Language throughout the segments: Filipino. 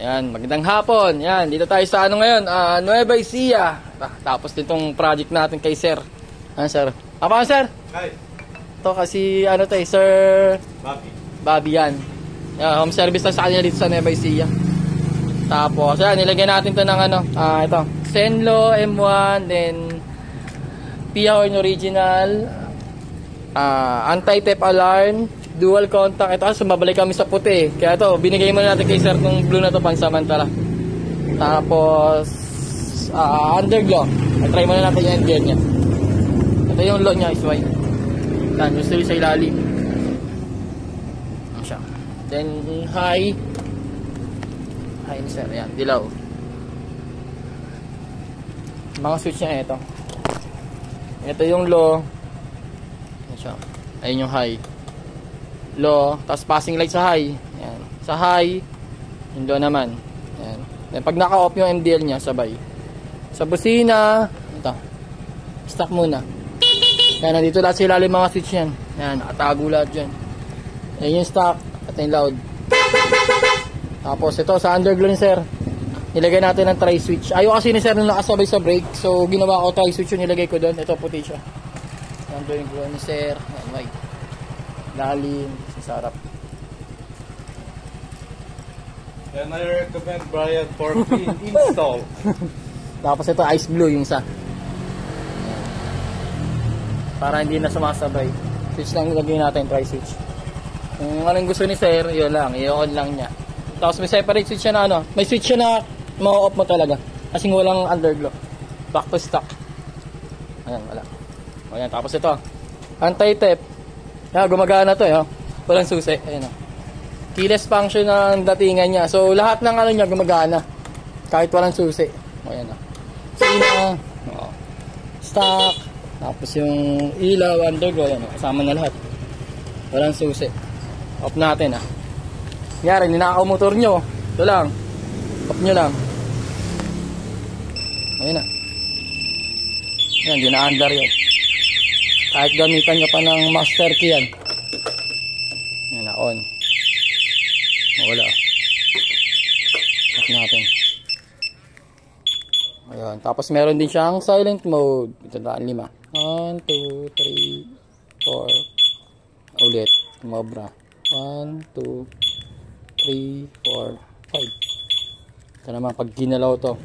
Ayan, magandang hapon. Ayan, dito tayo sa ano ngayon, Nueva Ecija. Tapos ditong project natin kay Sir. Ano, Sir? Apa, Sir? Hi. Ito kasi, ano tayo, Sir Bobby yan. Ayan, home service lang sa kanya dito sa Nueva Ecija. Tapos, ayan, nilagay natin to ng ano, ito, Zenlo M1, then P-Horn original, anti-theft alarm, dual contact. Ito kasi mabalik kami sa puti. Kaya ito, binigay muna natin kay Sir nung blue na to pansamantala. Tapos underglow. Try muna natin yung NDL nya. Ito yung low nya is white. Yan, gusto yung sa ilalim. Yan siya. Then high ni Sir. Yan, dilaw. Mga switch nya ito. Ito yung low. Yan siya. Ayun yung high. Low, tapos passing light sa high. Ayan. Sa high, yung low naman. Ayan. Then, pag naka-off yung MDL nya, sabay. Sa busina, ito. Stop muna. Ayan, nandito lahat sila yung mga switch yan. Ayan, nakatago lahat dyan. Ayan yung stock, at yung loud. Tapos ito, sa underglow ni Sir, nilagay natin ng tri-switch. Ayaw kasi ni Sir nung nakasabay sa brake. So, ginawa ko tri-switch yung nilagay ko doon. Ito, puti siya. Underglow ni Sir. Ayan, white. Lalim, sa sarap. And I recommend Brian for clean install. Tapos ito ice blue yung isa. Para hindi na sumasabay. Switch lang nilagay natin, try switch. Kung anong gusto ni Sir, yun lang, i-on lang niya. Tapos may separate switch siya na ano, may switch siya na ma-off mo talaga. Kasi walang underglow. Back to stock. Ayan, wala. Ayan, tapos ito, anti-theft. Yeah, gumagana to eh, oh. Walang susi. Ayun, oh. Keyless function ang datingan niya. So, lahat ng ano niya gumagana. Kahit walang susi. Ayan, oh. Sina, oh. Stock. Tapos yung ilaw, underglow. Ayan, oh. Kasama na lahat. Walang susi. Off natin, ah. Nangyari, ninakaw motor nyo. Ito lang. Off nyo lang. Ayun, ah. Ayan, di na-under yun. Kahit gamitan nyo pa ng master key yan. Yan na, on. Wala. Off natin. Ayan. Tapos meron din siyang silent mode. Ito na, 5. 1, 2, 3, 4. Ulit. Mobra. 1, 2, 3, 4, 5. Ito naman, pag ginalaw to.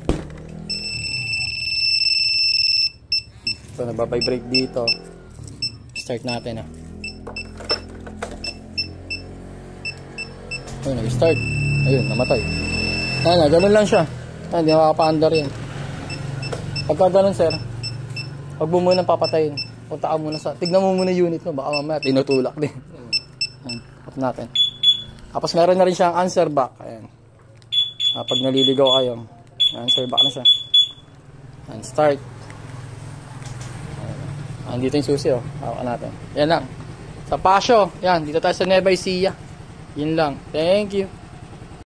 Ito, nababibrate dito. Start natin, ah. Ayun, nag-start. Ayun, namatay. Ayan, ganun lang siya. Ayan, hindi makapa-under yan. Pagka ganun, Sir, pag mo muna papatayin, punta ka muna sa, tignan mo muna unit mo, baka mamaya tinutulak din. Ayan, off natin. Tapos meron na rin siyang answer back. Ayan. Pag naliligaw kayo, answer back na siya. Ayan, start. Andito yung susi, oh. Hawakan natin. Yan lang. Sa Pasio. Yan. Dito tayo sa Nueva Ecija. Yun lang. Thank you.